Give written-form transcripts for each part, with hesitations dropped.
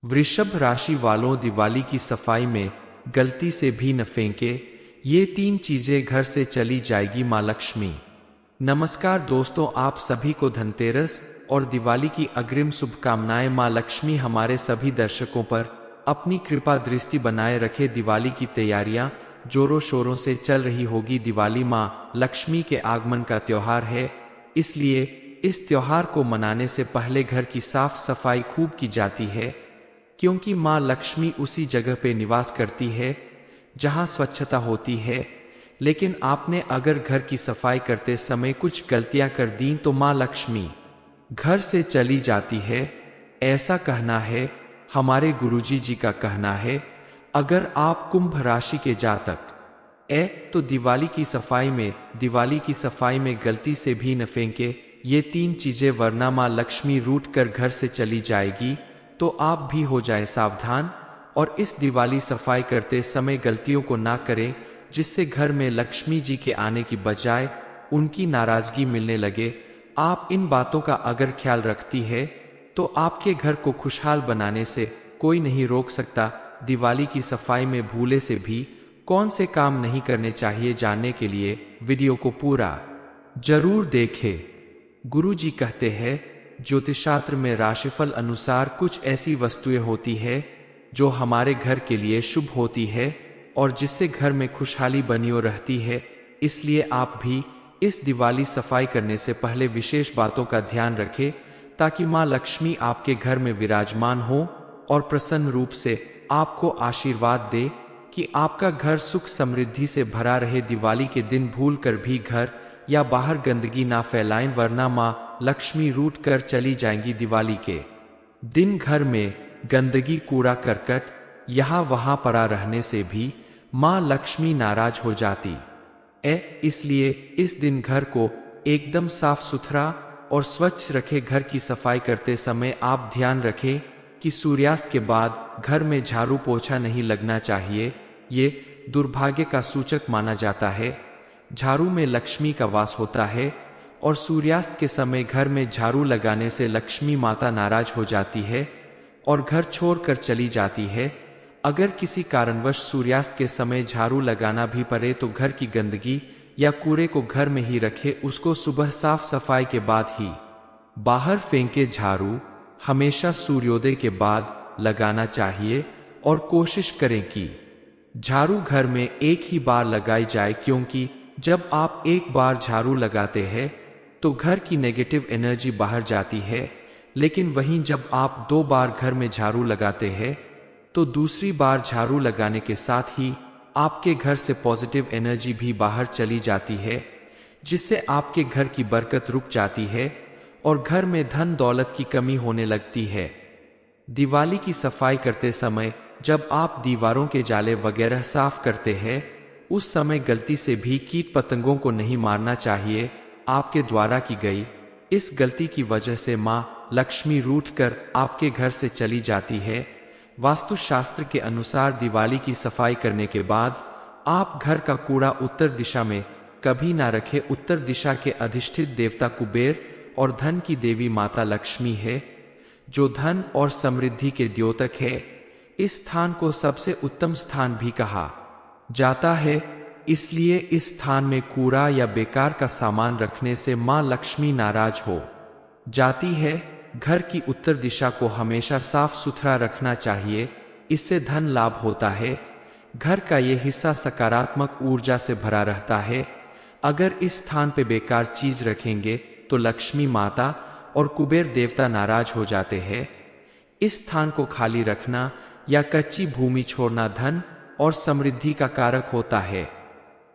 वृषभ राशि वालों, दिवाली की सफाई में गलती से भी न फेंके ये 3 चीजें, घर से चली जाएगी मां लक्ष्मी। नमस्कार दोस्तों, आप सभी को धनतेरस और दिवाली की अग्रिम शुभकामनाएं। मां लक्ष्मी हमारे सभी दर्शकों पर अपनी कृपा दृष्टि बनाए रखे। दिवाली की तैयारियां जोरों शोरों से चल रही होगी। दिवाली मां लक्ष्मी के आगमन का त्योहार है, इसलिए इस त्योहार को मनाने से पहले घर की साफ सफाई खूब की जाती है, क्योंकि मां लक्ष्मी उसी जगह पे निवास करती है जहां स्वच्छता होती है। लेकिन आपने अगर घर की सफाई करते समय कुछ गलतियां कर दी तो मां लक्ष्मी घर से चली जाती है, ऐसा कहना है। हमारे गुरुजी जी का कहना है, अगर आप कुंभ राशि के जातक तो दिवाली की सफाई में गलती से भी न फेंके ये 3 चीजें, वरना मां लक्ष्मी रूठ कर घर से चली जाएगी। तो आप भी हो जाए सावधान और इस दिवाली सफाई करते समय गलतियों को ना करें, जिससे घर में लक्ष्मी जी के आने की बजाय उनकी नाराजगी मिलने लगे। आप इन बातों का अगर ख्याल रखती है तो आपके घर को खुशहाल बनाने से कोई नहीं रोक सकता। दिवाली की सफाई में भूले से भी कौन से काम नहीं करने चाहिए, जानने के लिए वीडियो को पूरा जरूर देखें। गुरु जी कहते हैं, ज्योतिष शास्त्र में राशिफल अनुसार कुछ ऐसी वस्तुएं होती है जो हमारे घर के लिए शुभ होती है और जिससे घर में खुशहाली बनी रहती है। इसलिए आप भी इस दिवाली सफाई करने से पहले विशेष बातों का ध्यान रखें, ताकि मां लक्ष्मी आपके घर में विराजमान हो और प्रसन्न रूप से आपको आशीर्वाद दे कि आपका घर सुख समृद्धि से भरा रहे। दिवाली के दिन भूल कर भी घर या बाहर गंदगी ना फैलाएं, वरना मां लक्ष्मी रूठ कर चली जाएंगी। दिवाली के दिन घर में गंदगी, कूड़ा करकट यहाँ वहां पड़ा रहने से भी मां लक्ष्मी नाराज हो जाती इसलिए इस दिन घर को एकदम साफ सुथरा और स्वच्छ रखें। घर की सफाई करते समय आप ध्यान रखें कि सूर्यास्त के बाद घर में झाड़ू पोछा नहीं लगना चाहिए, ये दुर्भाग्य का सूचक माना जाता है। झाड़ू में लक्ष्मी का वास होता है और सूर्यास्त के समय घर में झाड़ू लगाने से लक्ष्मी माता नाराज हो जाती है और घर छोड़कर चली जाती है। अगर किसी कारणवश सूर्यास्त के समय झाड़ू लगाना भी पड़े तो घर की गंदगी या कूड़े को घर में ही रखे, उसको सुबह साफ सफाई के बाद ही बाहर फेंके। झाड़ू हमेशा सूर्योदय के बाद लगाना चाहिए और कोशिश करें कि झाड़ू घर में एक ही बार लगाई जाए, क्योंकि जब आप एक बार झाड़ू लगाते हैं तो घर की नेगेटिव एनर्जी बाहर जाती है। लेकिन वहीं जब आप 2 बार घर में झाड़ू लगाते हैं तो दूसरी बार झाड़ू लगाने के साथ ही आपके घर से पॉजिटिव एनर्जी भी बाहर चली जाती है, जिससे आपके घर की बरकत रुक जाती है और घर में धन दौलत की कमी होने लगती है। दिवाली की सफाई करते समय जब आप दीवारों के जाले वगैरह साफ करते हैं, उस समय गलती से भी कीट पतंगों को नहीं मारना चाहिए। आपके द्वारा की गई इस गलती की वजह से मां लक्ष्मी रूठ कर आपके घर से चली जाती है। वास्तुशास्त्र के अनुसार दिवाली की सफाई करने के बाद आप घर का कूड़ा उत्तर दिशा में कभी ना रखें। उत्तर दिशा के अधिष्ठित देवता कुबेर और धन की देवी माता लक्ष्मी है, जो धन और समृद्धि के द्योतक है। इस स्थान को सबसे उत्तम स्थान भी कहा जाता है, इसलिए इस स्थान में कूड़ा या बेकार का सामान रखने से मां लक्ष्मी नाराज हो जाती है। घर की उत्तर दिशा को हमेशा साफ सुथरा रखना चाहिए, इससे धन लाभ होता है। घर का ये हिस्सा सकारात्मक ऊर्जा से भरा रहता है। अगर इस स्थान पे बेकार चीज रखेंगे तो लक्ष्मी माता और कुबेर देवता नाराज हो जाते हैं। इस स्थान को खाली रखना या कच्ची भूमि छोड़ना धन और समृद्धि का कारक होता है।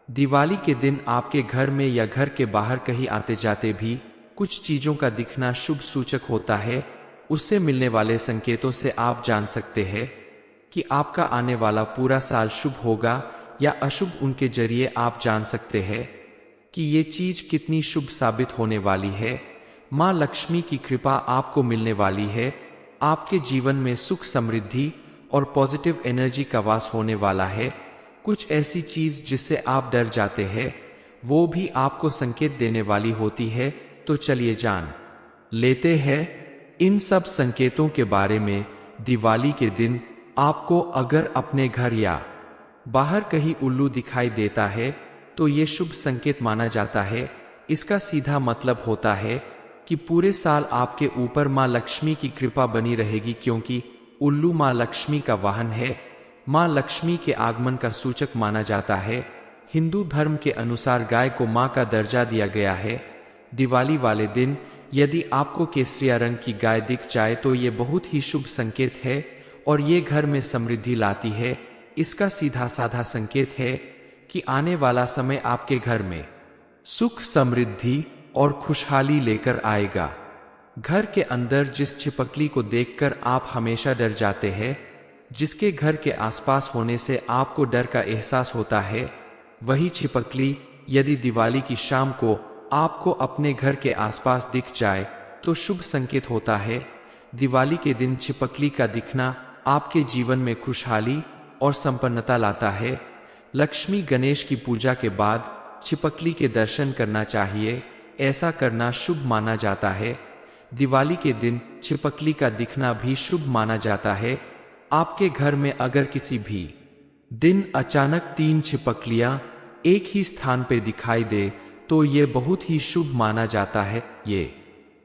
दिवाली के दिन आपके घर में या घर के बाहर कहीं आते जाते भी कुछ चीजों का दिखना शुभ सूचक होता है। उससे मिलने वाले संकेतों से आप जान सकते हैं कि आपका आने वाला पूरा साल शुभ होगा या अशुभ। उनके जरिए आप जान सकते हैं कि ये चीज कितनी शुभ साबित होने वाली है। मां लक्ष्मी की कृपा आपको मिलने वाली है। आपके जीवन में सुख समृद्धि और पॉजिटिव एनर्जी का वास होने वाला है। कुछ ऐसी चीज जिससे आप डर जाते हैं वो भी आपको संकेत देने वाली होती है। तो चलिए जान लेते हैं इन सब संकेतों के बारे में। दिवाली के दिन आपको अगर अपने घर या बाहर कहीं उल्लू दिखाई देता है तो ये शुभ संकेत माना जाता है। इसका सीधा मतलब होता है कि पूरे साल आपके ऊपर माँ लक्ष्मी की कृपा बनी रहेगी, क्योंकि उल्लू माँ लक्ष्मी का वाहन है। माँ लक्ष्मी के आगमन का सूचक माना जाता है। हिंदू धर्म के अनुसार गाय को माँ का दर्जा दिया गया है। दिवाली वाले दिन यदि आपको केसरिया रंग की गाय दिख जाए तो ये बहुत ही शुभ संकेत है और ये घर में समृद्धि लाती है। इसका सीधा साधा संकेत है कि आने वाला समय आपके घर में सुख, समृद्धि और खुशहाली लेकर आएगा। घर के अंदर जिस छिपकली को देखकर आप हमेशा डर जाते हैं, जिसके घर के आसपास होने से आपको डर का एहसास होता है, वही छिपकली यदि दिवाली की शाम को आपको अपने घर के आसपास दिख जाए तो शुभ संकेत होता है। दिवाली के दिन छिपकली का दिखना आपके जीवन में खुशहाली और संपन्नता लाता है। लक्ष्मी गणेश की पूजा के बाद छिपकली के दर्शन करना चाहिए। ऐसा करना शुभ माना जाता है। दिवाली के दिन छिपकली का दिखना भी शुभ माना जाता है। आपके घर में अगर किसी भी दिन अचानक 3 छिपकलियां एक ही स्थान पर दिखाई दे तो ये बहुत ही शुभ माना जाता है। ये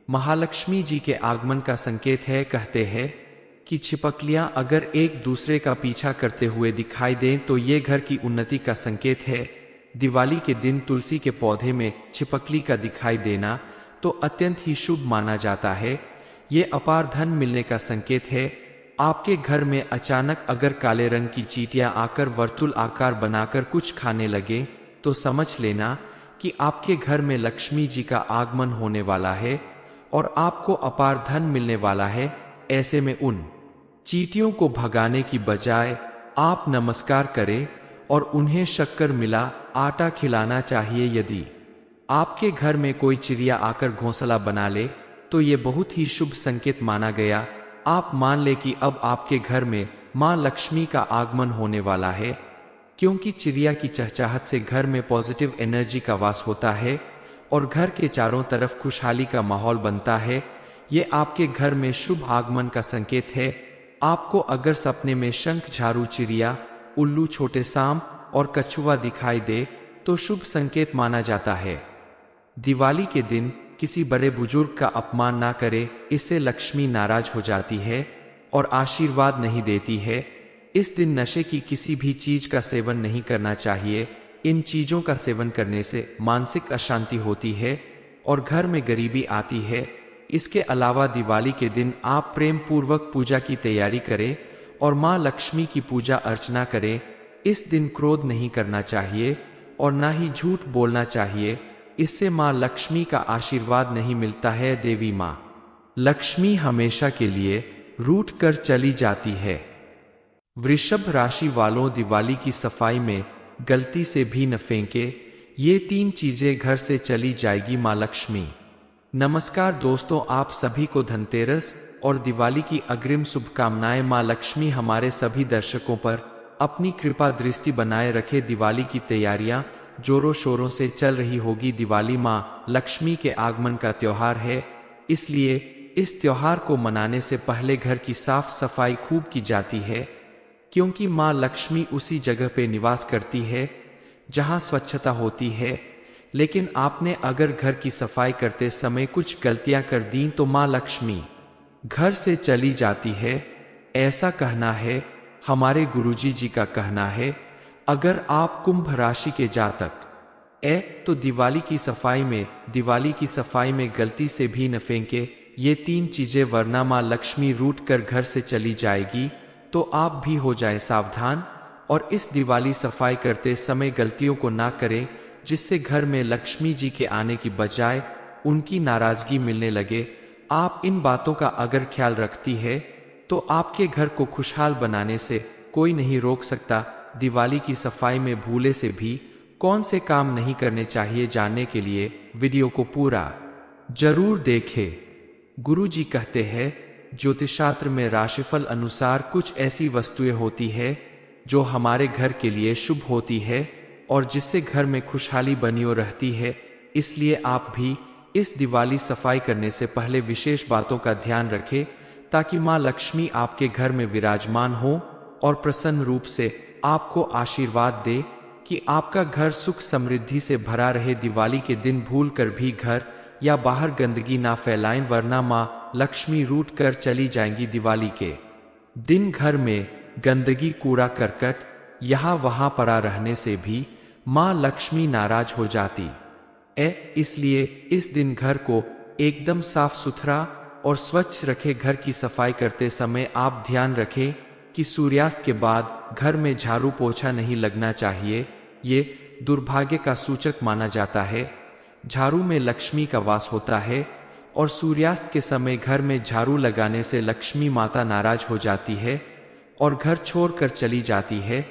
महालक्ष्मी जी के आगमन का संकेत है। कहते हैं कि छिपकलियां अगर एक दूसरे का पीछा करते हुए दिखाई दें तो ये घर की उन्नति का संकेत है। दिवाली के दिन तुलसी के पौधे में छिपकली का दिखाई देना तो अत्यंत ही शुभ माना जाता है। ये अपार धन मिलने का संकेत है। आपके घर में अचानक अगर काले रंग की चींटियां आकर वर्तुल आकार बनाकर कुछ खाने लगे तो समझ लेना कि आपके घर में लक्ष्मी जी का आगमन होने वाला है और आपको अपार धन मिलने वाला है। ऐसे में उन चींटियों को भगाने की बजाय आप नमस्कार करें और उन्हें शक्कर मिला आटा खिलाना चाहिए। यदि आपके घर में कोई चिड़िया आकर घोंसला बना ले तो ये बहुत ही शुभ संकेत माना गया। आप मान ले कि अब आपके घर में माँ लक्ष्मी का आगमन होने वाला है, क्योंकि चिड़िया की चहचहाहट से घर में पॉजिटिव एनर्जी का वास होता है और घर के चारों तरफ खुशहाली का माहौल बनता है। ये आपके घर में शुभ आगमन का संकेत है। आपको अगर सपने में शंख, झारू, चिड़िया, उल्लू, छोटे सांप और कछुआ दिखाई दे तो शुभ संकेत माना जाता है। दिवाली के दिन किसी बड़े बुजुर्ग का अपमान ना करें, इससे लक्ष्मी नाराज हो जाती है और आशीर्वाद नहीं देती है। इस दिन नशे की किसी भी चीज का सेवन नहीं करना चाहिए। इन चीजों का सेवन करने से मानसिक अशांति होती है और घर में गरीबी आती है। इसके अलावा दिवाली के दिन आप प्रेम पूर्वक पूजा की तैयारी करें और माँ लक्ष्मी की पूजा अर्चना करें। इस दिन क्रोध नहीं करना चाहिए और ना ही झूठ बोलना चाहिए, इससे माँ लक्ष्मी का आशीर्वाद नहीं मिलता है। देवी माँ लक्ष्मी हमेशा के लिए रूठ कर चली जाती है। वृषभ राशि वालों, दिवाली की सफाई में गलती से भी न फेंके। ये 3 चीजें घर से चली जाएगी माँ लक्ष्मी। नमस्कार दोस्तों, आप सभी को धनतेरस और दिवाली की अग्रिम शुभकामनाएं। माँ लक्ष्मी हमारे सभी दर्शकों पर अपनी कृपा दृष्टि बनाए रखे। दिवाली की तैयारियां जोरों शोरों से चल रही होगी। दिवाली माँ लक्ष्मी के आगमन का त्योहार है, इसलिए इस त्योहार को मनाने से पहले घर की साफ सफाई खूब की जाती है, क्योंकि माँ लक्ष्मी उसी जगह पे निवास करती है जहाँ स्वच्छता होती है। लेकिन आपने अगर घर की सफाई करते समय कुछ गलतियां कर दी तो माँ लक्ष्मी घर से चली जाती है। ऐसा कहना है, हमारे गुरुजी जी का कहना है। अगर आप कुंभ राशि के जातक तो दिवाली की सफाई में गलती से भी न फेंके ये 3 चीजें, वरना माँ लक्ष्मी रूठ कर घर से चली जाएगी। तो आप भी हो जाए सावधान और इस दिवाली सफाई करते समय गलतियों को ना करें, जिससे घर में लक्ष्मी जी के आने की बजाय उनकी नाराजगी मिलने लगे। आप इन बातों का अगर ख्याल रखती है तो आपके घर को खुशहाल बनाने से कोई नहीं रोक सकता। दिवाली की सफाई में भूले से भी कौन से काम नहीं करने चाहिए, जानने के लिए वीडियो को पूरा जरूर देखें। गुरु जी कहते हैं, ज्योतिष शास्त्र में राशिफल अनुसार कुछ ऐसी वस्तुएं होती है जो हमारे घर के लिए शुभ होती है और जिससे घर में खुशहाली बनी रहती है। इसलिए आप भी इस दिवाली सफाई करने से पहले विशेष बातों का ध्यान रखें। ताकि माँ लक्ष्मी आपके घर में विराजमान हो और प्रसन्न रूप से आपको आशीर्वाद दे कि आपका घर सुख समृद्धि से भरा रहे। दिवाली के दिन भूल कर भी घर या बाहर गंदगी ना फैलाएं, वरना माँ लक्ष्मी रूठ कर चली जाएंगी। दिवाली के दिन घर में गंदगी, कूड़ा करकट यहाँ वहां पड़ा रहने से भी माँ लक्ष्मी नाराज हो जाती इसलिए इस दिन घर को एकदम साफ सुथरा और स्वच्छ रखें। घर की सफाई करते समय आप ध्यान रखें कि सूर्यास्त के बाद घर में झाड़ू पोछा नहीं लगना चाहिए, ये दुर्भाग्य का सूचक माना जाता है। झाड़ू में लक्ष्मी का वास होता है और सूर्यास्त के समय घर में झाड़ू लगाने से लक्ष्मी माता नाराज हो जाती है और घर छोड़कर चली जाती है।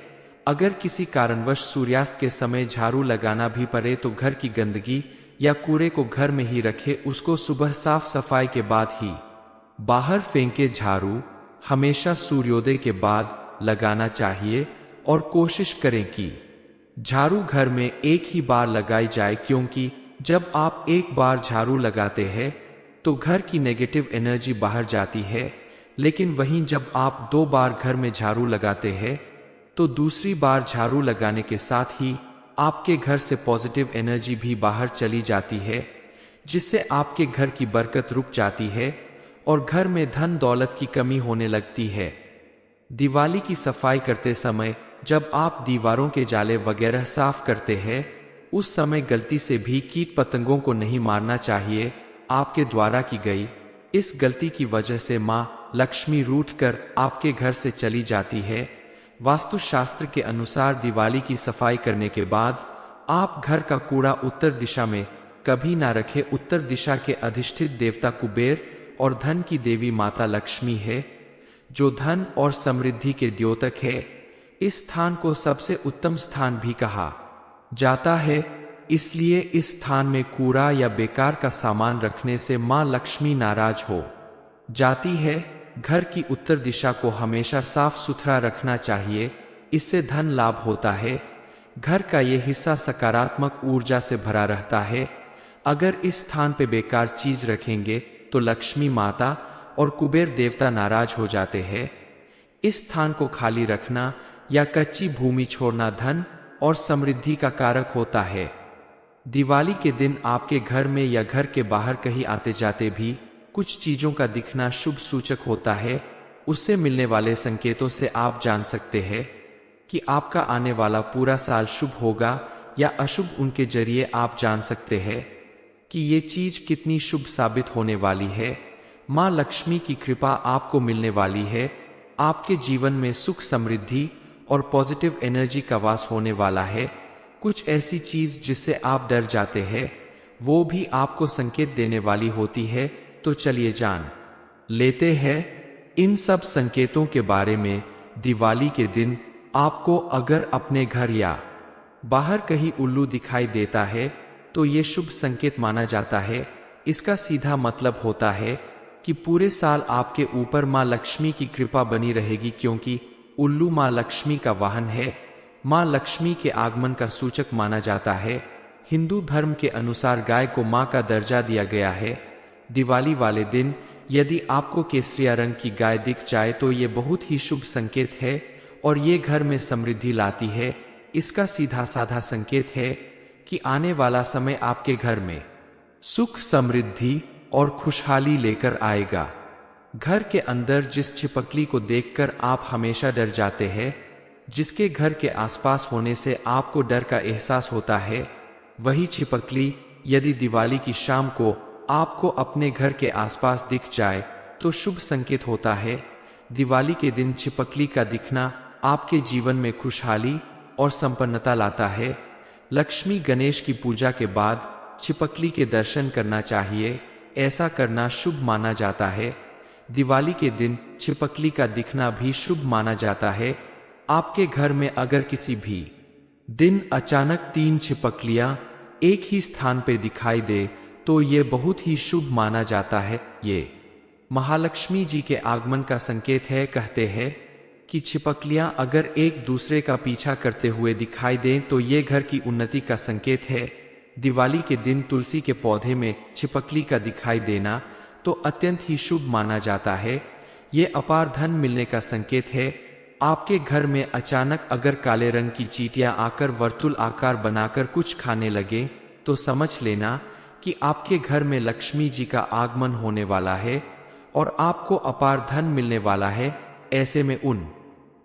अगर किसी कारणवश सूर्यास्त के समय झाड़ू लगाना भी पड़े तो घर की गंदगी या कूड़े को घर में ही रखे, उसको सुबह साफ सफाई के बाद ही बाहर फेंके। झाड़ू हमेशा सूर्योदय के बाद लगाना चाहिए और कोशिश करें कि झाड़ू घर में एक ही बार लगाई जाए, क्योंकि जब आप एक बार झाड़ू लगाते हैं तो घर की नेगेटिव एनर्जी बाहर जाती है, लेकिन वहीं जब आप 2 बार घर में झाड़ू लगाते हैं तो दूसरी बार झाड़ू लगाने के साथ ही आपके घर से पॉजिटिव एनर्जी भी बाहर चली जाती है, जिससे आपके घर की बरकत रुक जाती है और घर में धन दौलत की कमी होने लगती है। दिवाली की सफाई करते समय जब आप दीवारों के जाले वगैरह साफ करते हैं, उस समय गलती से भी कीट पतंगों को नहीं मारना चाहिए। आपके द्वारा की गई इस गलती की वजह से माँ लक्ष्मी रूठ कर आपके घर से चली जाती है। वास्तुशास्त्र के अनुसार दिवाली की सफाई करने के बाद आप घर का कूड़ा उत्तर दिशा में कभी ना रखें। उत्तर दिशा के अधिष्ठित देवता कुबेर और धन की देवी माता लक्ष्मी है, जो धन और समृद्धि के द्योतक है। इस स्थान को सबसे उत्तम स्थान भी कहा जाता है, इसलिए इस स्थान में कूड़ा या बेकार का सामान रखने से माँ लक्ष्मी नाराज हो जाती है। घर की उत्तर दिशा को हमेशा साफ सुथरा रखना चाहिए, इससे धन लाभ होता है। घर का ये हिस्सा सकारात्मक ऊर्जा से भरा रहता है। अगर इस स्थान पे बेकार चीज रखेंगे तो लक्ष्मी माता और कुबेर देवता नाराज हो जाते हैं। इस स्थान को खाली रखना या कच्ची भूमि छोड़ना धन और समृद्धि का कारक होता है। दिवाली के दिन आपके घर में या घर के बाहर कहीं आते जाते भी कुछ चीजों का दिखना शुभ सूचक होता है। उससे मिलने वाले संकेतों से आप जान सकते हैं कि आपका आने वाला पूरा साल शुभ होगा या अशुभ। उनके जरिए आप जान सकते हैं कि ये चीज कितनी शुभ साबित होने वाली है। माँ लक्ष्मी की कृपा आपको मिलने वाली है। आपके जीवन में सुख समृद्धि और पॉजिटिव एनर्जी का वास होने वाला है। कुछ ऐसी चीज जिससे आप डर जाते हैं वो भी आपको संकेत देने वाली होती है। तो चलिए जान लेते हैं इन सब संकेतों के बारे में। दिवाली के दिन आपको अगर अपने घर या बाहर कहीं उल्लू दिखाई देता है तो ये शुभ संकेत माना जाता है। इसका सीधा मतलब होता है कि पूरे साल आपके ऊपर माँ लक्ष्मी की कृपा बनी रहेगी, क्योंकि उल्लू माँ लक्ष्मी का वाहन है। माँ लक्ष्मी के आगमन का सूचक माना जाता है। हिंदू धर्म के अनुसार गाय को माँ का दर्जा दिया गया है। दिवाली वाले दिन यदि आपको केसरिया रंग की गाय दिख जाए तो ये बहुत ही शुभ संकेत है और ये घर में समृद्धि लाती है। इसका सीधा साधा संकेत है कि आने वाला समय आपके घर में सुख समृद्धि और खुशहाली लेकर आएगा। घर के अंदर जिस छिपकली को देखकर आप हमेशा डर जाते हैं, जिसके घर के आसपास होने से आपको डर का एहसास होता है, वही छिपकली यदि दिवाली की शाम को आपको अपने घर के आसपास दिख जाए तो शुभ संकेत होता है। दिवाली के दिन छिपकली का दिखना आपके जीवन में खुशहाली और संपन्नता लाता है। लक्ष्मी गणेश की पूजा के बाद छिपकली के दर्शन करना चाहिए, ऐसा करना शुभ माना जाता है। दिवाली के दिन छिपकली का दिखना भी शुभ माना जाता है। आपके घर में अगर किसी भी दिन अचानक 3 छिपकलियां एक ही स्थान पर दिखाई दे तो ये बहुत ही शुभ माना जाता है। ये महालक्ष्मी जी के आगमन का संकेत है। कहते हैं कि छिपकलियां अगर एक दूसरे का पीछा करते हुए दिखाई दें तो ये घर की उन्नति का संकेत है। दिवाली के दिन तुलसी के पौधे में छिपकली का दिखाई देना तो अत्यंत ही शुभ माना जाता है। ये अपार धन मिलने का संकेत है। आपके घर में अचानक अगर काले रंग की चींटियां आकर वर्तुल आकार बनाकर कुछ खाने लगे तो समझ लेना कि आपके घर में लक्ष्मी जी का आगमन होने वाला है और आपको अपार धन मिलने वाला है। ऐसे में उन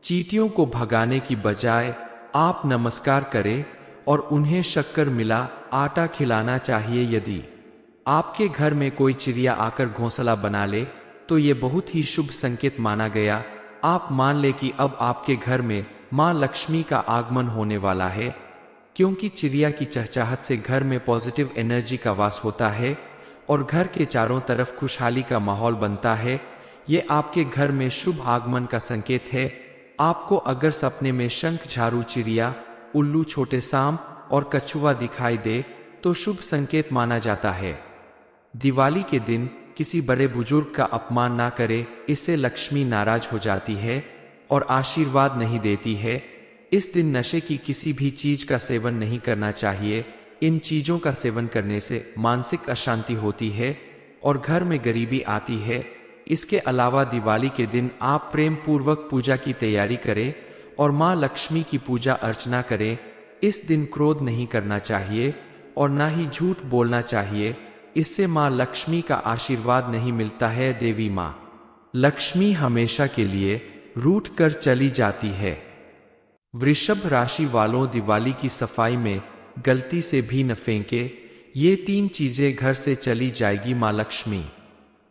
चींटियों को भगाने की बजाय आप नमस्कार करें और उन्हें शक्कर मिला आटा खिलाना चाहिए। यदि आपके घर में कोई चिड़िया आकर घोंसला बना ले तो ये बहुत ही शुभ संकेत माना गया। आप मान ले कि अब आपके घर में मां लक्ष्मी का आगमन होने वाला है, क्योंकि चिड़िया की चहचहाहट से घर में पॉजिटिव एनर्जी का वास होता है और घर के चारों तरफ खुशहाली का माहौल बनता है। ये आपके घर में शुभ आगमन का संकेत है। आपको अगर सपने में शंख, झारू, चिड़िया, उल्लू, छोटे सांप और कछुआ दिखाई दे तो शुभ संकेत माना जाता है। दिवाली के दिन किसी बड़े बुजुर्ग का अपमान ना करे, इससे लक्ष्मी नाराज हो जाती है और आशीर्वाद नहीं देती है। इस दिन नशे की किसी भी चीज का सेवन नहीं करना चाहिए। इन चीजों का सेवन करने से मानसिक अशांति होती है और घर में गरीबी आती है। इसके अलावा दिवाली के दिन आप प्रेम पूर्वक पूजा की तैयारी करें और मां लक्ष्मी की पूजा अर्चना करें। इस दिन क्रोध नहीं करना चाहिए और ना ही झूठ बोलना चाहिए, इससे मां लक्ष्मी का आशीर्वाद नहीं मिलता है। देवी मां लक्ष्मी हमेशा के लिए रूठ कर चली जाती है। वृषभ राशि वालों, दिवाली की सफाई में गलती से भी न फेंके, ये 3 चीजें घर से चली जाएगी मां लक्ष्मी।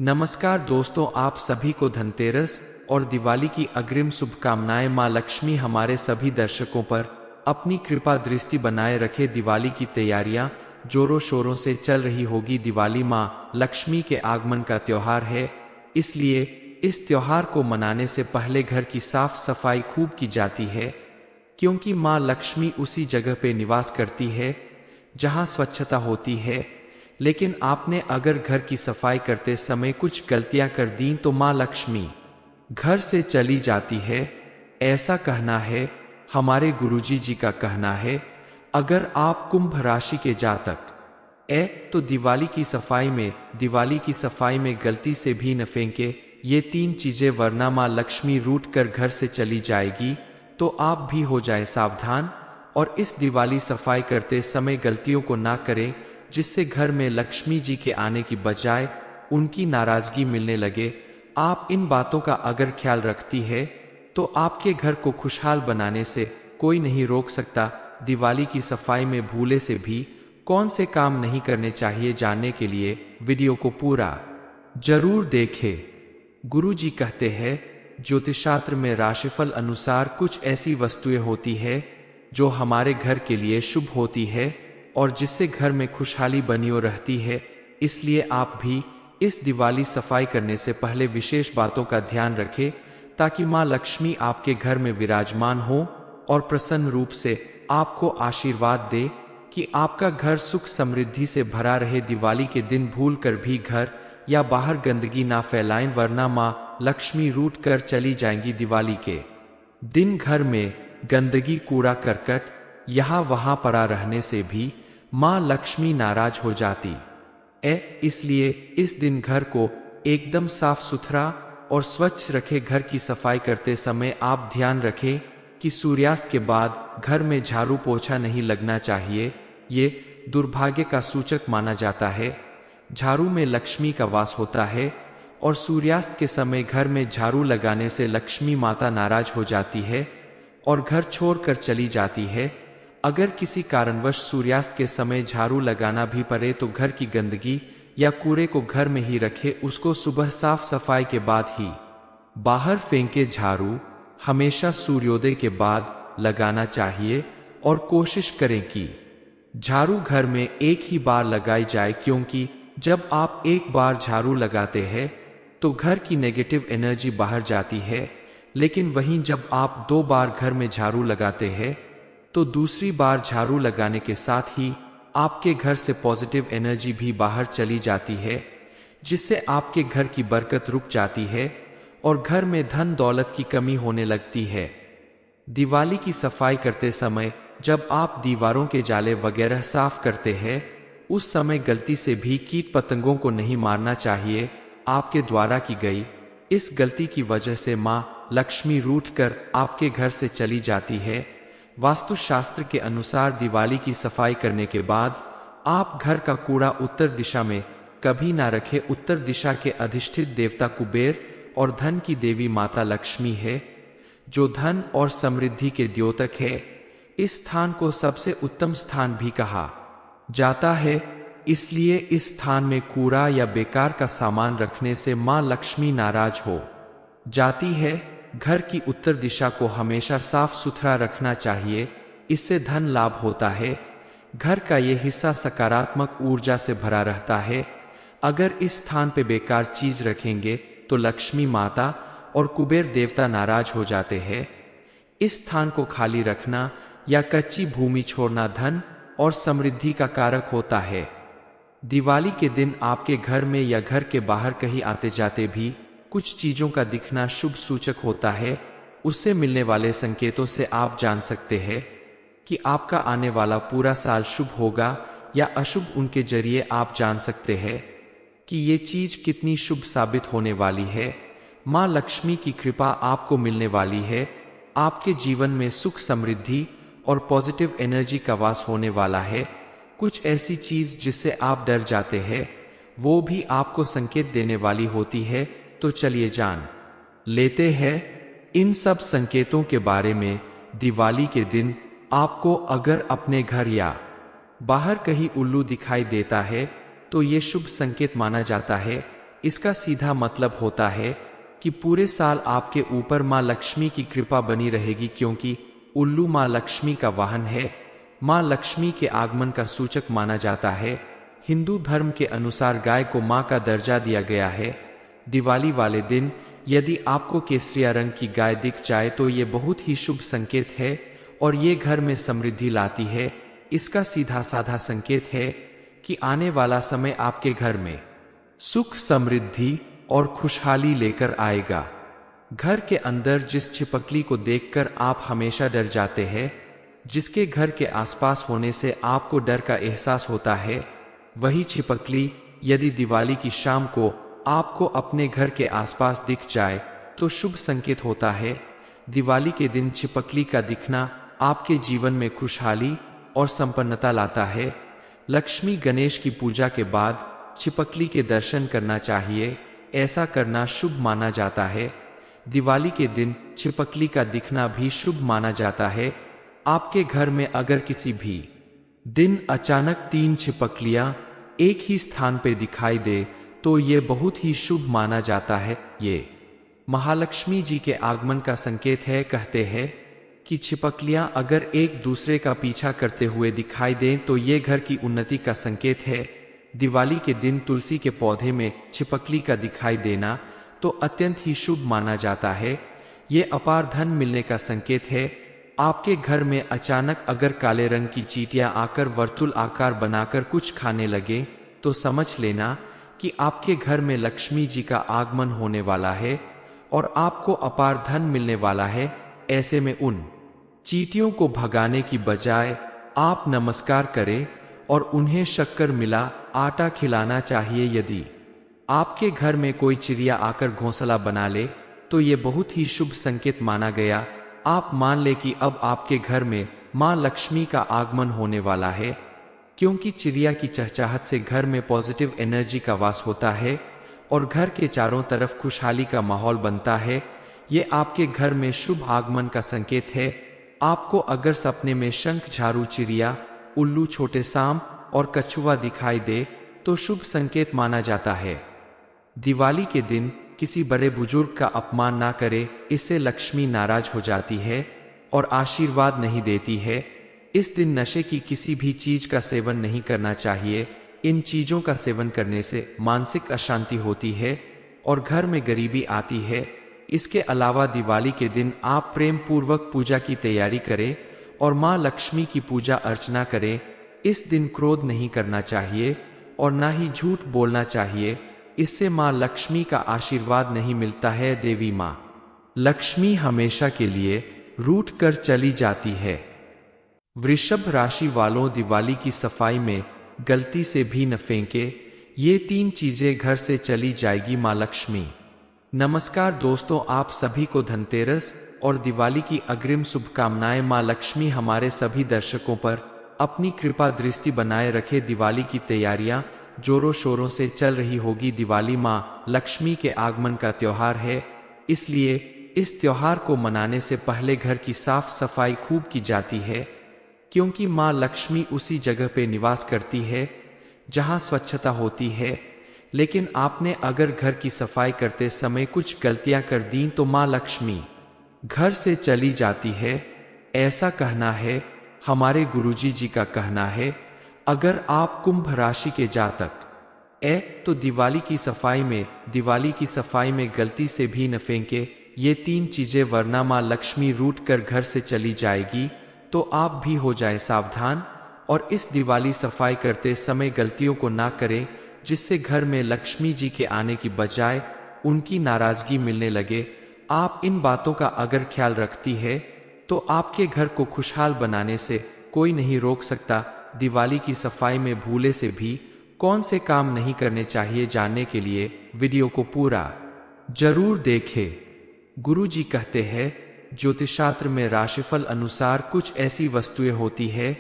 नमस्कार दोस्तों, आप सभी को धनतेरस और दिवाली की अग्रिम शुभकामनाएं। मां लक्ष्मी हमारे सभी दर्शकों पर अपनी कृपा दृष्टि बनाए रखे। दिवाली की तैयारियां जोरों शोरों से चल रही होगी। दिवाली मां लक्ष्मी के आगमन का त्योहार है, इसलिए इस त्योहार को मनाने से पहले घर की साफ सफाई खूब की जाती है, क्योंकि मां लक्ष्मी उसी जगह पे निवास करती है जहां स्वच्छता होती है। लेकिन आपने अगर घर की सफाई करते समय कुछ गलतियां कर दी तो मां लक्ष्मी घर से चली जाती है, ऐसा कहना है। हमारे गुरुजी जी का कहना है, अगर आप कुंभ राशि के जातक तो दिवाली की सफाई में गलती से भी न फेंके ये 3 चीजें, वरना मां लक्ष्मी रूठ कर घर से चली जाएगी। तो आप भी हो जाए सावधान और इस दिवाली सफाई करते समय गलतियों को ना करें, जिससे घर में लक्ष्मी जी के आने की बजाय उनकी नाराजगी मिलने लगे। आप इन बातों का अगर ख्याल रखती है तो आपके घर को खुशहाल बनाने से कोई नहीं रोक सकता। दिवाली की सफाई में भूले से भी कौन से काम नहीं करने चाहिए, जानने के लिए वीडियो को पूरा जरूर देखें। गुरु जी कहते हैं, ज्योतिषशास्त्र में राशिफल अनुसार कुछ ऐसी वस्तुएं होती है जो हमारे घर के लिए शुभ होती है और जिससे घर में खुशहाली बनी रहती है। इसलिए आप भी इस दिवाली सफाई करने से पहले विशेष बातों का ध्यान रखें, ताकि मां लक्ष्मी आपके घर में विराजमान हो और प्रसन्न रूप से आपको आशीर्वाद दे कि आपका घर सुख समृद्धि से भरा रहे। दिवाली के दिन भूल कर भी घर या बाहर गंदगी ना फैलाएं, वरना मां लक्ष्मी रूठ कर चली जाएंगी। दिवाली के दिन घर में गंदगी, कूड़ा करकट यहाँ वहां पड़ा रहने से भी मां लक्ष्मी नाराज हो जाती इसलिए इस दिन घर को एकदम साफ सुथरा और स्वच्छ रखें। घर की सफाई करते समय आप ध्यान रखें कि सूर्यास्त के बाद घर में झाड़ू पोछा नहीं लगना चाहिए, ये दुर्भाग्य का सूचक माना जाता है। झाड़ू में लक्ष्मी का वास होता है और सूर्यास्त के समय घर में झाड़ू लगाने से लक्ष्मी माता नाराज हो जाती है और घर छोड़कर चली जाती है। अगर किसी कारणवश सूर्यास्त के समय झाड़ू लगाना भी पड़े तो घर की गंदगी या कूड़े को घर में ही रखे, उसको सुबह साफ सफाई के बाद ही बाहर फेंके। झाड़ू हमेशा सूर्योदय के बाद लगाना चाहिए और कोशिश करें कि झाड़ू घर में एक ही बार लगाई जाए, क्योंकि जब आप एक बार झाड़ू लगाते हैं तो घर की नेगेटिव एनर्जी बाहर जाती है। लेकिन वहीं जब आप 2 बार घर में झाड़ू लगाते हैं तो दूसरी बार झाड़ू लगाने के साथ ही आपके घर से पॉजिटिव एनर्जी भी बाहर चली जाती है, जिससे आपके घर की बरकत रुक जाती है और घर में धन दौलत की कमी होने लगती है। दिवाली की सफाई करते समय जब आप दीवारों के जाले वगैरह साफ करते हैं, उस समय गलती से भी कीट पतंगों को नहीं मारना चाहिए। आपके द्वारा की गई इस गलती की वजह से माँ लक्ष्मी रूठकर आपके घर से चली जाती है। वास्तुशास्त्र के अनुसार दिवाली की सफाई करने के बाद आप घर का कूड़ा उत्तर दिशा में कभी ना रखें। उत्तर दिशा के अधिष्ठित देवता कुबेर और धन की देवी माता लक्ष्मी है, जो धन और समृद्धि के द्योतक है। इस स्थान को सबसे उत्तम स्थान भी कहा जाता है, इसलिए इस स्थान में कूड़ा या बेकार का सामान रखने से मां लक्ष्मी नाराज हो जाती है। घर की उत्तर दिशा को हमेशा साफ सुथरा रखना चाहिए, इससे धन लाभ होता है। घर का ये हिस्सा सकारात्मक ऊर्जा से भरा रहता है। अगर इस स्थान पे बेकार चीज रखेंगे तो लक्ष्मी माता और कुबेर देवता नाराज हो जाते हैं। इस स्थान को खाली रखना या कच्ची भूमि छोड़ना धन और समृद्धि का कारक होता है। दिवाली के दिन आपके घर में या घर के बाहर कहीं आते जाते भी कुछ चीजों का दिखना शुभ सूचक होता है। उससे मिलने वाले संकेतों से आप जान सकते हैं कि आपका आने वाला पूरा साल शुभ होगा या अशुभ। उनके जरिए आप जान सकते हैं कि ये चीज कितनी शुभ साबित होने वाली है। मां लक्ष्मी की कृपा आपको मिलने वाली है। आपके जीवन में सुख, समृद्धि और पॉजिटिव एनर्जी का वास होने वाला है। कुछ ऐसी चीज जिससे आप डर जाते हैं वो भी आपको संकेत देने वाली होती है। तो चलिए जान लेते हैं इन सब संकेतों के बारे में। दिवाली के दिन आपको अगर अपने घर या बाहर कहीं उल्लू दिखाई देता है तो ये शुभ संकेत माना जाता है। इसका सीधा मतलब होता है कि पूरे साल आपके ऊपर मां लक्ष्मी की कृपा बनी रहेगी, क्योंकि उल्लू मां लक्ष्मी का वाहन है। मां लक्ष्मी के आगमन का सूचक माना जाता है। हिंदू धर्म के अनुसार गाय को मां का दर्जा दिया गया है। दिवाली वाले दिन यदि आपको केसरिया रंग की गाय दिख जाए तो ये बहुत ही शुभ संकेत है और ये घर में समृद्धि लाती है। इसका सीधा साधा संकेत है कि आने वाला समय आपके घर में सुख, समृद्धि और खुशहाली लेकर आएगा। घर के अंदर जिस छिपकली को देखकर आप हमेशा डर जाते हैं, जिसके घर के आसपास होने से आपको डर का एहसास होता है, वही छिपकली यदि दिवाली की शाम को आपको अपने घर के आसपास दिख जाए तो शुभ संकेत होता है। दिवाली के दिन छिपकली का दिखना आपके जीवन में खुशहाली और संपन्नता लाता है। लक्ष्मी गणेश की पूजा के बाद छिपकली के दर्शन करना चाहिए, ऐसा करना शुभ माना जाता है। दिवाली के दिन छिपकली का दिखना भी शुभ माना जाता है। आपके घर में अगर किसी भी दिन अचानक 3 छिपकलियां एक ही स्थान पर दिखाई दे तो ये बहुत ही शुभ माना जाता है। ये महालक्ष्मी जी के आगमन का संकेत है। कहते हैं कि छिपकलियां अगर एक दूसरे का पीछा करते हुए दिखाई दें तो ये घर की उन्नति का संकेत है। दिवाली के दिन तुलसी के पौधे में छिपकली का दिखाई देना तो अत्यंत ही शुभ माना जाता है। ये अपार धन मिलने का संकेत है। आपके घर में अचानक अगर काले रंग की चींटियां आकर वर्तुल आकार बनाकर कुछ खाने लगे तो समझ लेना कि आपके घर में लक्ष्मी जी का आगमन होने वाला है और आपको अपार धन मिलने वाला है। ऐसे में उन चींटियों को भगाने की बजाय आप नमस्कार करें और उन्हें शक्कर मिला आटा खिलाना चाहिए। यदि आपके घर में कोई चिड़िया आकर घोंसला बना ले तो ये बहुत ही शुभ संकेत माना गया। आप मान ले कि अब आपके घर में मां लक्ष्मी का आगमन होने वाला है, क्योंकि चिड़िया की चहचहाट से घर में पॉजिटिव एनर्जी का वास होता है और घर के चारों तरफ खुशहाली का माहौल बनता है। ये आपके घर में शुभ आगमन का संकेत है। आपको अगर सपने में शंख, झारू, चिड़िया, उल्लू, छोटे सांप और कछुआ दिखाई दे तो शुभ संकेत माना जाता है। दिवाली के दिन किसी बड़े बुजुर्ग का अपमान ना करें, इससे लक्ष्मी नाराज हो जाती है और आशीर्वाद नहीं देती है। इस दिन नशे की किसी भी चीज का सेवन नहीं करना चाहिए। इन चीजों का सेवन करने से मानसिक अशांति होती है और घर में गरीबी आती है। इसके अलावा दिवाली के दिन आप प्रेम पूर्वक पूजा की तैयारी करें और मां लक्ष्मी की पूजा अर्चना करें। इस दिन क्रोध नहीं करना चाहिए और ना ही झूठ बोलना चाहिए, इससे मां लक्ष्मी का आशीर्वाद नहीं मिलता है। देवी मां लक्ष्मी हमेशा के लिए रूठ कर चली जाती है। वृषभ राशि वालों, दिवाली की सफाई में गलती से भी न फेंके। ये 3 चीजें घर से चली जाएगी मां लक्ष्मी नमस्कार दोस्तों, आप सभी को धनतेरस और दिवाली की अग्रिम शुभकामनाएं। मां लक्ष्मी हमारे सभी दर्शकों पर अपनी कृपा दृष्टि बनाए रखे। दिवाली की तैयारियां जोरों शोरों से चल रही होगी। दिवाली मां लक्ष्मी के आगमन का त्योहार है, इसलिए इस त्योहार को मनाने से पहले घर की साफ सफाई खूब की जाती है, क्योंकि मां लक्ष्मी उसी जगह पे निवास करती है जहां स्वच्छता होती है। लेकिन आपने अगर घर की सफाई करते समय कुछ गलतियां कर दी तो मां लक्ष्मी घर से चली जाती है, ऐसा कहना है। हमारे गुरुजी जी का कहना है, अगर आप कुंभ राशि के जातक तो दिवाली की सफाई में गलती से भी न फेंके ये 3 चीजें, वरना मां लक्ष्मी रूठ कर घर से चली जाएगी। तो आप भी हो जाए सावधान और इस दिवाली सफाई करते समय गलतियों को ना करें, जिससे घर में लक्ष्मी जी के आने की बजाय उनकी नाराजगी मिलने लगे। आप इन बातों का अगर ख्याल रखती है तो आपके घर को खुशहाल बनाने से कोई नहीं रोक सकता। दिवाली की सफाई में भूले से भी कौन से काम नहीं करने चाहिए, जानने के लिए वीडियो को पूरा जरूर देखें। गुरु जी कहते हैं, ज्योतिष शास्त्र में राशिफल अनुसार कुछ ऐसी वस्तुएं होती है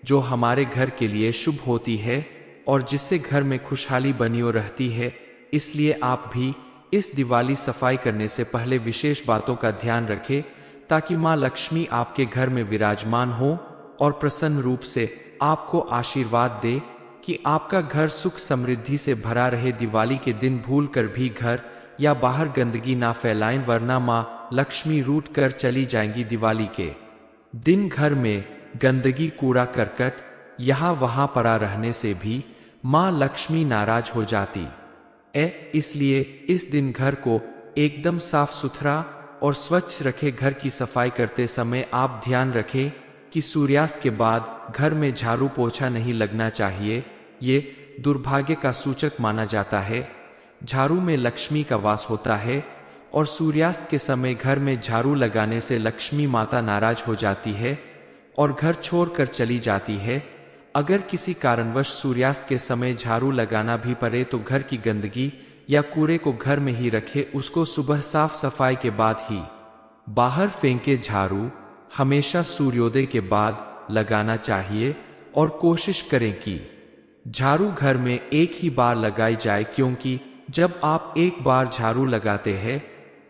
जो हमारे घर के लिए शुभ होती है और जिससे घर में खुशहाली बनी रहती है। इसलिए आप भी इस दिवाली सफाई करने से पहले विशेष बातों का ध्यान रखें, ताकि मां लक्ष्मी आपके घर में विराजमान हो और प्रसन्न रूप से आपको आशीर्वाद दे कि आपका घर सुख समृद्धि से भरा रहे। दिवाली के दिन भूल कर भी घर या बाहर गंदगी ना फैलाएं, वरना मां लक्ष्मी रूठ कर चली जाएंगी। दिवाली के दिन घर में गंदगी, कूड़ा करकट यहाँ वहां पड़ा रहने से भी मां लक्ष्मी नाराज हो जाती इसलिए इस दिन घर को एकदम साफ सुथरा और स्वच्छ रखें। घर की सफाई करते समय आप ध्यान रखें कि सूर्यास्त के बाद घर में झाड़ू पोछा नहीं लगना चाहिए, ये दुर्भाग्य का सूचक माना जाता है। झाड़ू में लक्ष्मी का वास होता है और सूर्यास्त के समय घर में झाड़ू लगाने से लक्ष्मी माता नाराज हो जाती है और घर छोड़कर चली जाती है। अगर किसी कारणवश सूर्यास्त के समय झाड़ू लगाना भी पड़े तो घर की गंदगी या कूड़े को घर में ही रखे, उसको सुबह साफ सफाई के बाद ही बाहर फेंके। झाड़ू हमेशा सूर्योदय के बाद लगाना चाहिए और कोशिश करें कि झाड़ू घर में एक ही बार लगाई जाए, क्योंकि जब आप एक बार झाड़ू लगाते हैं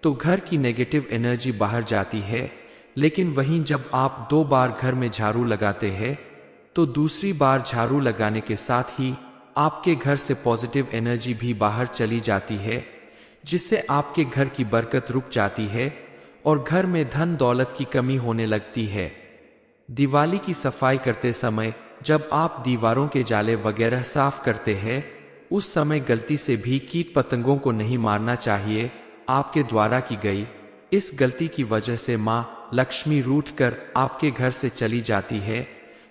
तो घर की नेगेटिव एनर्जी बाहर जाती है। लेकिन वहीं जब आप 2 बार घर में झाड़ू लगाते हैं तो दूसरी बार झाड़ू लगाने के साथ ही आपके घर से पॉजिटिव एनर्जी भी बाहर चली जाती है, जिससे आपके घर की बरकत रुक जाती है और घर में धन दौलत की कमी होने लगती है। दिवाली की सफाई करते समय जब आप दीवारों के जाले वगैरह साफ करते हैं, उस समय गलती से भी कीट पतंगों को नहीं मारना चाहिए। आपके द्वारा की गई इस गलती की वजह से मां लक्ष्मी रूठ कर आपके घर से चली जाती है।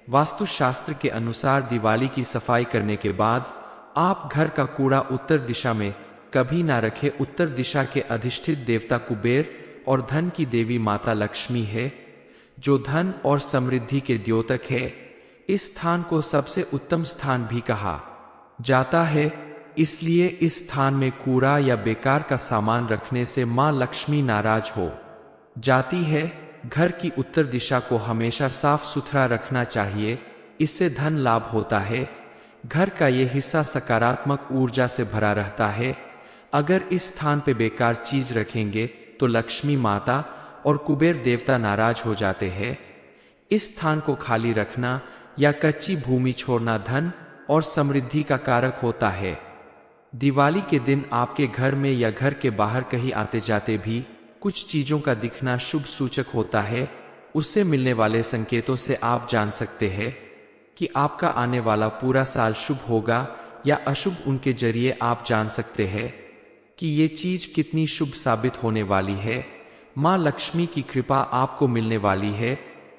वास्तुशास्त्र के अनुसार दिवाली की सफाई करने के बाद आप घर का कूड़ा उत्तर दिशा में कभी ना रखें। उत्तर दिशा के अधिष्ठित देवता कुबेर और धन की देवी माता लक्ष्मी है, जो धन और समृद्धि के द्योतक है। इस स्थान को सबसे उत्तम स्थान भी कहा जाता है, इसलिए इस स्थान में कूड़ा या बेकार का सामान रखने से मां लक्ष्मी नाराज हो जाती है। घर की उत्तर दिशा को हमेशा साफ सुथरा रखना चाहिए, इससे धन लाभ होता है। घर का ये हिस्सा सकारात्मक ऊर्जा से भरा रहता है। अगर इस स्थान पे बेकार चीज रखेंगे तो लक्ष्मी माता और कुबेर देवता नाराज हो जाते हैं। इस स्थान को खाली रखना या कच्ची भूमि छोड़ना धन और समृद्धि का कारक होता है। दिवाली के दिन आपके घर में या घर के बाहर कहीं आते जाते भी कुछ चीजों का दिखना शुभ सूचक होता है। उससे मिलने वाले संकेतों से आप जान सकते हैं कि आपका आने वाला पूरा साल शुभ होगा या अशुभ। उनके जरिए आप जान सकते हैं कि ये चीज कितनी शुभ साबित होने वाली है। मां लक्ष्मी की कृपा आपको मिलने वाली है।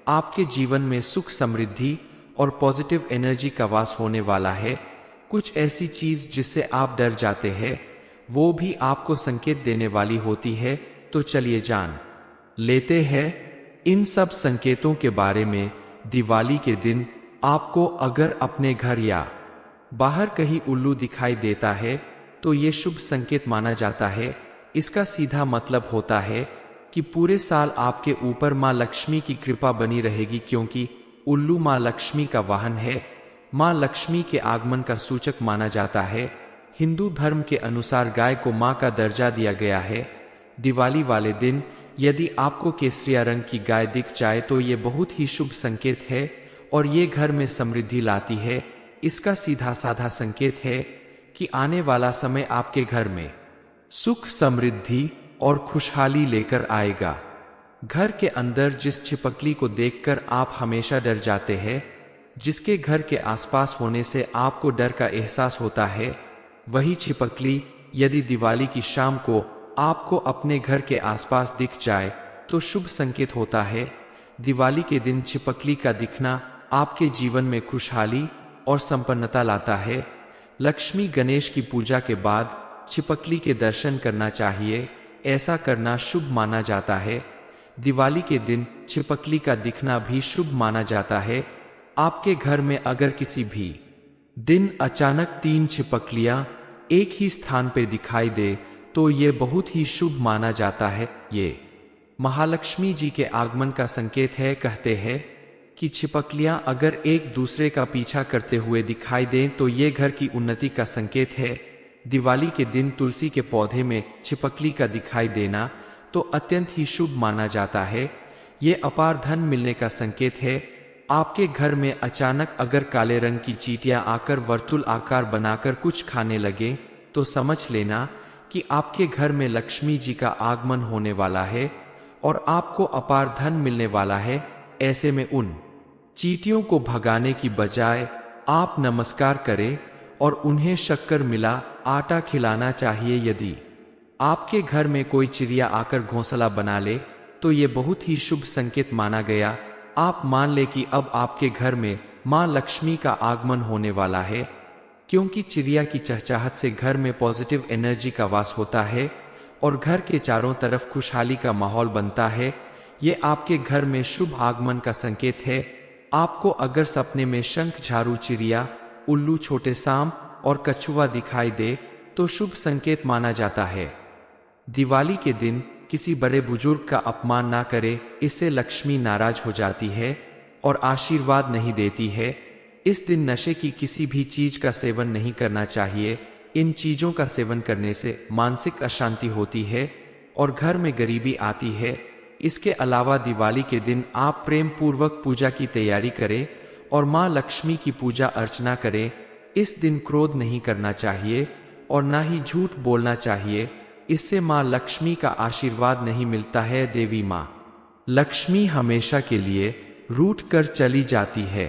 आपके जीवन में सुख समृद्धि और पॉजिटिव एनर्जी का वास होने वाला है। कुछ ऐसी चीज जिससे आप डर जाते हैं वो भी आपको संकेत देने वाली होती है। तो चलिए जान लेते हैं इन सब संकेतों के बारे में। दिवाली के दिन आपको अगर अपने घर या बाहर कहीं उल्लू दिखाई देता है तो ये शुभ संकेत माना जाता है। इसका सीधा मतलब होता है कि पूरे साल आपके ऊपर माँ लक्ष्मी की कृपा बनी रहेगी, क्योंकि उल्लू माँ लक्ष्मी का वाहन है। माँ लक्ष्मी के आगमन का सूचक माना जाता है। हिंदू धर्म के अनुसार गाय को माँ का दर्जा दिया गया है। दिवाली वाले दिन यदि आपको केसरिया रंग की गाय दिख जाए तो ये बहुत ही शुभ संकेत है और ये घर में समृद्धि लाती है। इसका सीधा साधा संकेत है कि आने वाला समय आपके घर में सुख, समृद्धि और खुशहाली लेकर आएगा। घर के अंदर जिस छिपकली को देखकर आप हमेशा डर जाते हैं, जिसके घर के आसपास होने से आपको डर का एहसास होता है, वही छिपकली यदि दिवाली की शाम को आपको अपने घर के आसपास दिख जाए तो शुभ संकेत होता है। दिवाली के दिन छिपकली का दिखना आपके जीवन में खुशहाली और संपन्नता लाता है। लक्ष्मी गणेश की पूजा के बाद छिपकली के दर्शन करना चाहिए। ऐसा करना शुभ माना जाता है। दिवाली के दिन छिपकली का दिखना भी शुभ माना जाता है। आपके घर में अगर किसी भी दिन अचानक 3 छिपकलियां एक ही स्थान पर दिखाई दे तो ये बहुत ही शुभ माना जाता है। ये महालक्ष्मी जी के आगमन का संकेत है। कहते हैं कि छिपकलियां अगर एक दूसरे का पीछा करते हुए दिखाई दें तो ये घर की उन्नति का संकेत है। दिवाली के दिन तुलसी के पौधे में छिपकली का दिखाई देना तो अत्यंत ही शुभ माना जाता है। ये अपार धन मिलने का संकेत है। आपके घर में अचानक अगर काले रंग की चींटियां आकर वर्तुल आकार बनाकर कुछ खाने लगे तो समझ लेना कि आपके घर में लक्ष्मी जी का आगमन होने वाला है और आपको अपार धन मिलने वाला है। ऐसे में उन चींटियों को भगाने की बजाय आप नमस्कार करें और उन्हें शक्कर मिला आटा खिलाना चाहिए। यदि आपके घर में कोई चिड़िया आकर घोंसला बना ले तो ये बहुत ही शुभ संकेत माना गया। आप मान ले कि अब आपके घर में माँ लक्ष्मी का आगमन होने वाला है, क्योंकि चिड़िया की चहचहाहट से घर में पॉजिटिव एनर्जी का वास होता है और घर के चारों तरफ खुशहाली का माहौल बनता है। ये आपके घर में शुभ आगमन का संकेत है। आपको अगर सपने में शंख, झारू, चिड़िया, उल्लू, छोटे सांप और कछुआ दिखाई दे तो शुभ संकेत माना जाता है। दिवाली के दिन किसी बड़े बुजुर्ग का अपमान ना करें, इससे लक्ष्मी नाराज हो जाती है और आशीर्वाद नहीं देती है। इस दिन नशे की किसी भी चीज का सेवन नहीं करना चाहिए। इन चीजों का सेवन करने से मानसिक अशांति होती है और घर में गरीबी आती है। इसके अलावा दिवाली के दिन आप प्रेम पूर्वक पूजा की तैयारी करें और माँ लक्ष्मी की पूजा अर्चना करें। इस दिन क्रोध नहीं करना चाहिए और ना ही झूठ बोलना चाहिए, इससे माँ लक्ष्मी का आशीर्वाद नहीं मिलता है। देवी माँ लक्ष्मी हमेशा के लिए रूठ कर चली जाती है।